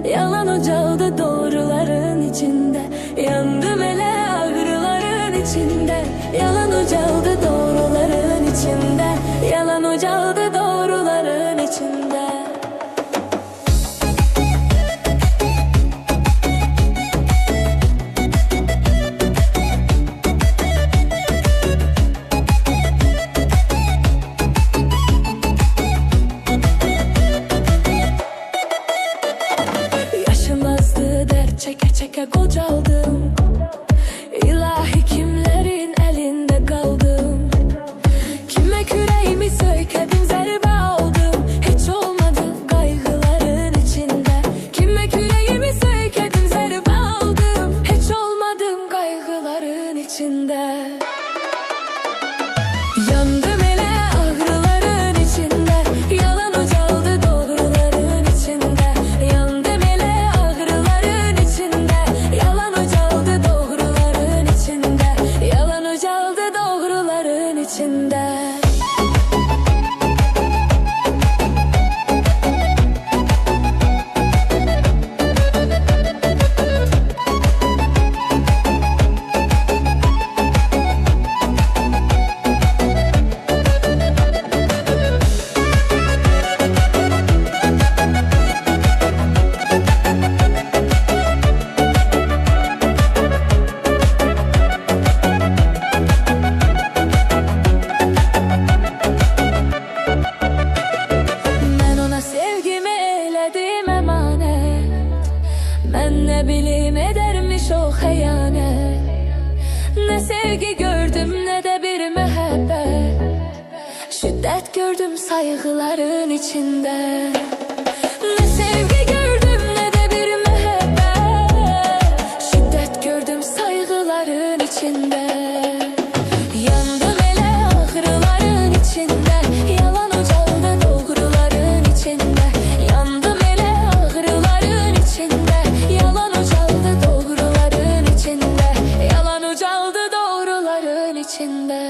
yalan ocağıda doğruların içinde. Yandım ele ağrıların içinde, yalan ocağıda doğruların içinde, yalan ocağıda doğruların içinde. Çeke çeke kocaldım, İlahi kimlerin elinde kaldım. Kime küreğimi sökedim, zerbe aldım, hiç olmadı kaygıların içinde. Kime küreğimi sökedim, zerbe aldım, hiç olmadım kaygıların içinde. Yandım ele ağrıların içinde, yalan ocağıda doğruların içinde. Yandım ele ağrıların içinde, yalan ocağıda doğruların içinde, yalan ocağıda doğruların içinde. Ben ne bileyim edermiş o hıyanet. Ne sevgi gördüm ne de bir müebbet. Şiddet gördüm saygıların içinde. Ne sevgi gördüm ne de bir müebbet. Şiddet gördüm saygıların içinde. Yandım ele ağrıların içinde, yalan ocağında doğruların içinde. Yandım ele ağrıların içinde, yalan ocağında doğruların içinde, yalan ocağında doğruların içinde.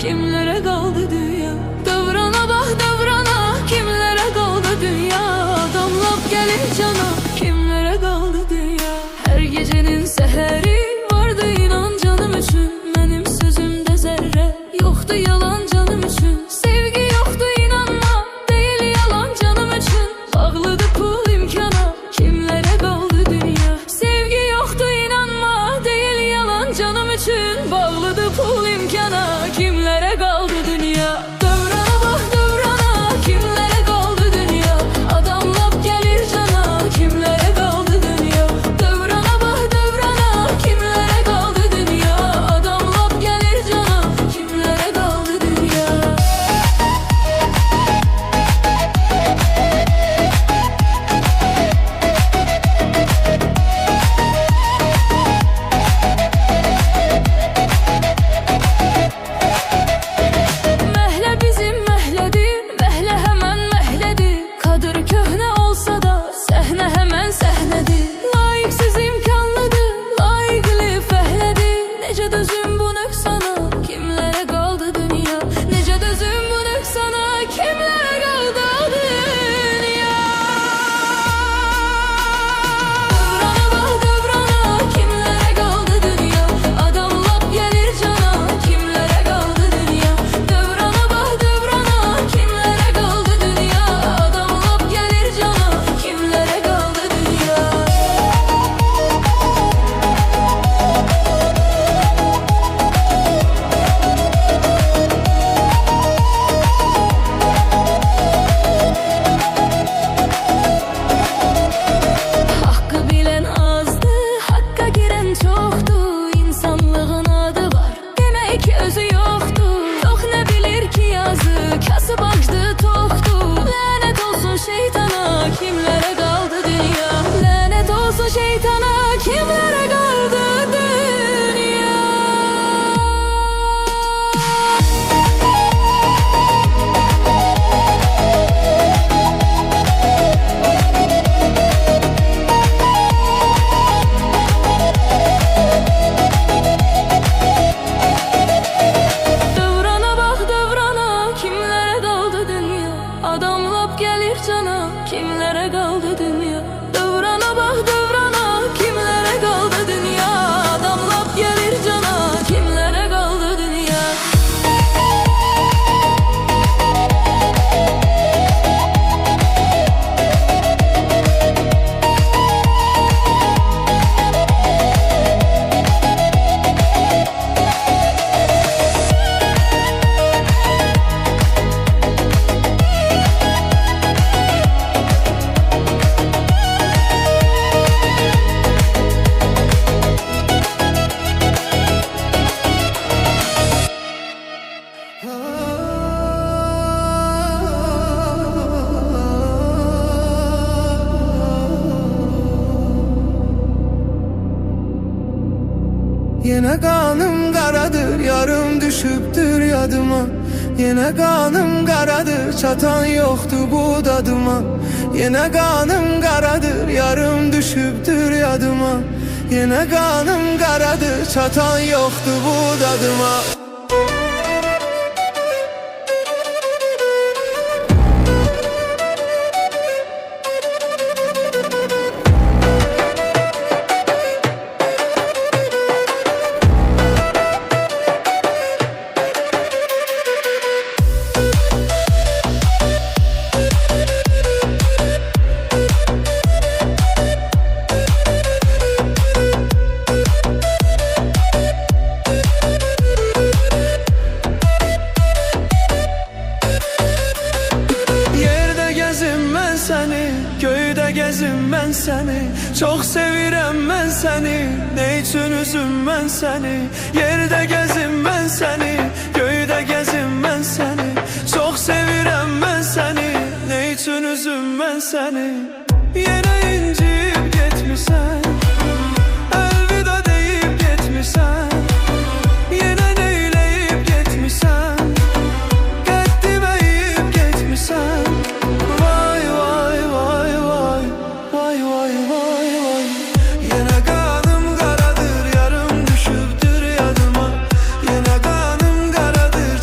kimlere kaldı dünya? Dövrana bak dövrana, kimlere kaldı dünya? Damlap gelir cana, kimlere kaldı dünya? Her gecenin seheri vardı inan canım üçün. Benim sözümde zerre yoktu yalan canım üçün. Sevgi yoktu inanma, değil yalan canım üçün. Bağlıdı pul imkana, kimlere kaldı dünya? Sevgi yoktu inanma, değil yalan canım için. Bağlıdı pul imkana, kimlere kaldı dünya? Dövrana bak dövrana, kimlere kaldı dünya? Adamlap gelir cana, kimlere kaldı dünya? Dövrana bak dövrana, kimlere kaldı dünya? Adamlap gelir cana, kimlere kaldı dünya? Məhlə bizim məhlədir, məhlə həmən məhlədir. Kadr köhnə olsa da, səhnə həmən səhnədir. Layiqsiz imkanlıdır, layiqli fəhlədir. Necə dözüm bu nöqsana, kimlərə qaldı dünya? Necə dözüm bu nöqsana, kimlərə qaldı dünya? Dövrana bax dövrana, kimlərə qaldı dünya? Adamlap gəlir cana, kimlərə qaldı dünya? Dövrana bax dövrana, kimlərə qaldı dünya? Adamlap gəlir cana, kimlərə qaldı dünya? Hakkı bilen azdı, hakka giren çoktu. İnsanlığın adı var, demek ki özü yoktu. Yok ne bilir ki yazı, kasıp açtı toktu. Lanet olsun şeytana, kimlere kaldı dünya? Lanet olsun şeytana, kimlere kaldı dünya? Dövrana bak dövrana, kimlere kaldı dünya? Adamlap gelir cana, kimlere kaldı dünya? Dövrana bak dövrana, kimlere kaldı dünya? Adamlap gelir cana, kimlere kaldı dünya? Yine kanım karadır, yarım düşüptür yadıma. Yine kanım karadır, çatan yoktu bu dadıma. Yine kanım karadır, yarım düşüptür yadıma. Yine kanım karadır, çatan yoktu bu dadıma. Köyde gezim ben seni, çok sevirem ben seni. Ne için üzüm ben seni? Yerde gezim ben seni, köyde gezim ben seni. Çok sevirem ben seni, ne için üzüm ben seni? Yine incip gitmişsen, elvida deyip gitmişsen. Yine neyleyip gitmişsen, qəddimə yiyip gitmişsen. Vay vay vay vay, vay vay vay vay. Yine kanım karadır, yarım düşüptür yadıma. Yine kanım karadır,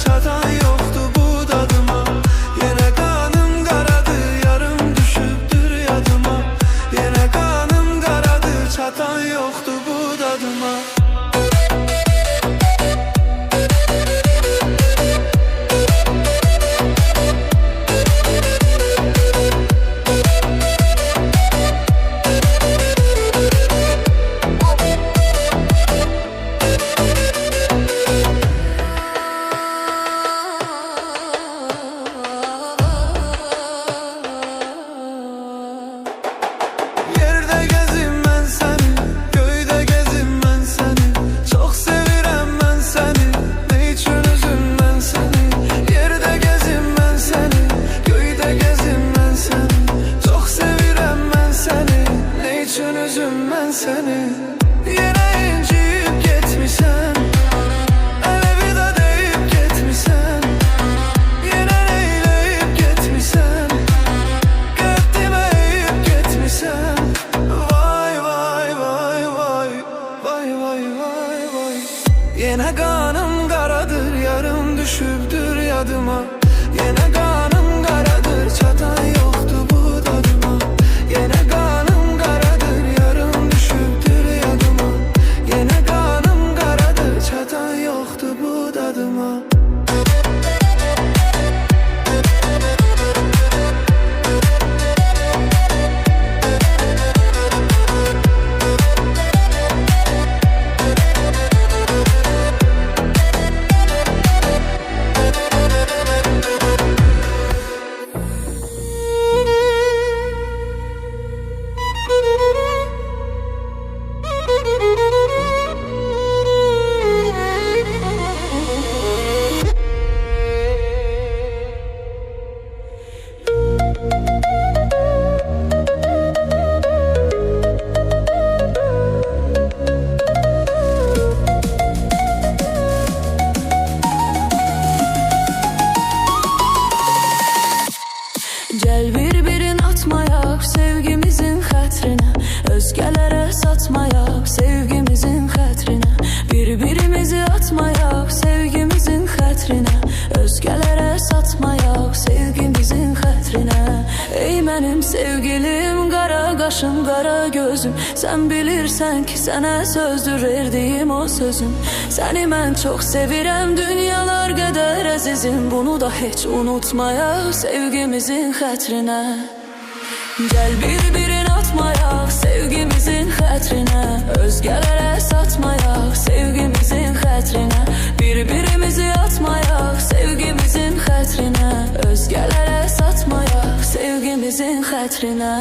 satmayaq sevgimizin xətrinə, özgələrə satmayaq sevgimizin xətrinə, bir-birimizi atmayaq sevgimizin xətrinə, özgələrə satmayaq sevgimizin xətrinə. Ey mənim sevgilim, qara qaşım, qara gözüm, sən bilirsən ki, sənə sözdür verdiyim o sözüm. Səni mən çox sevirəm, dünyalar qədər əzizim, bunu da heç unutmayaq sevgimizin xətrinə. Gəl bir-birin atmayaq sevgimizin xətrinə, özgələrə satmayaq sevgimizin xətrinə, bir-birimizi atmayaq sevgimizin xətrinə, özgələrə satmayaq sevgimizin xətrinə.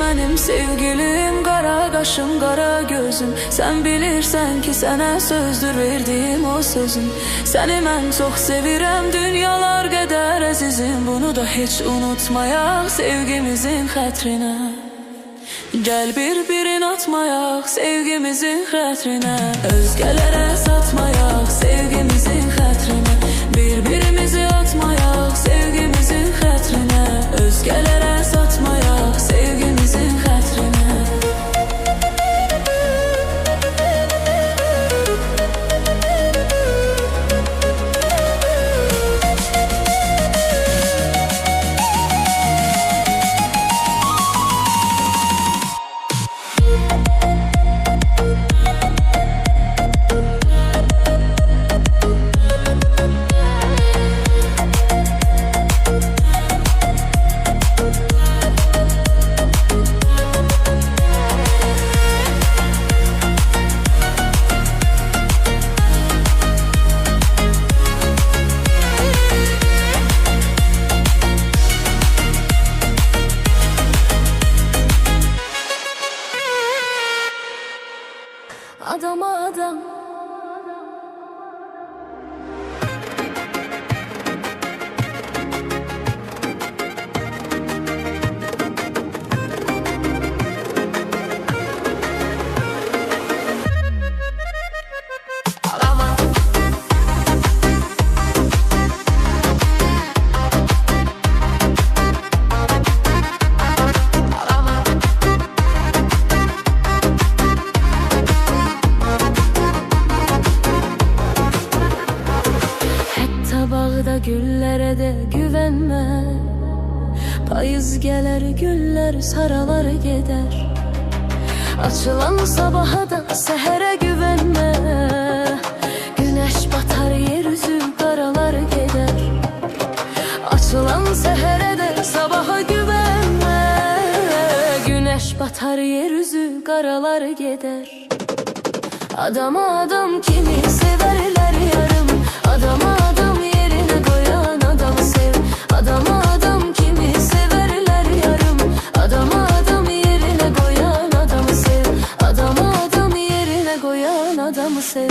Mənim sevgilim, qara qaşım, qara gözüm, sən bilirsən ki, sənə sözdür verdiyim o sözüm. Səni mən çox sevirəm, dünyalar qədər əzizim, bunu da heç unutmayaq sevgimizin xətrinə. Gəl bir-birin atmayaq sevgimizin xətrinə, özgələrə satmayaq sevgimizin xətrinə, bir-birimizi atmayaq sevgimizin xətrinə, özgələrə satmayaq sevgimizin xətrinə. Adam adam bağda güllərə də güvənmə, payız gələr, güllər saralar gedər. Açılan sabaha da səhərə güvənmə, günəş batar, yer üzü qaralar gedər. Açılan səhərə də sabaha güvənmə, günəş batar, yer üzü qaralar gedər. Adama adam kimi severlər yarım, adama adam yerine koyan adamı sev. Adama adam kimi severlər yarım, adama adam yerine koyan adamı sev. Adama adam yerine koyan adamı sev.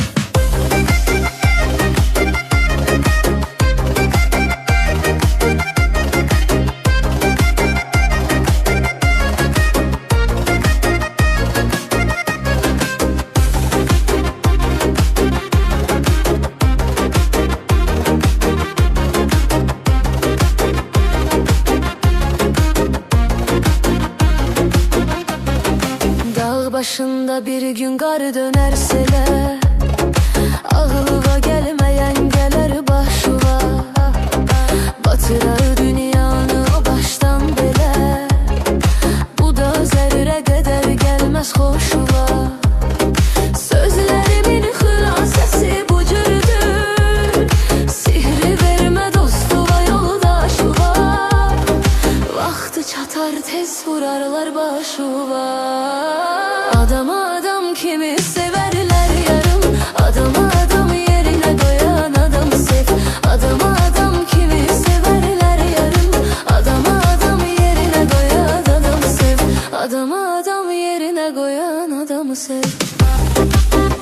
Başında bir gün qar dönərsə, ağlığa gəlməyən gələr başına, batırar dünyanı o başdan belə, bu da zərrə qədər gəlməz xoşuna. Sözlərimin xülasəsi bu cürdür, sihri vermə dostuva, yoldaşıva, vaxtı çatar tez vurarlar başıva. Adama adam kimi severlər yarım, adama adam yerine koyan adamı sev. Adama adam kimi severlər yarım, adama adam yerine koyan sev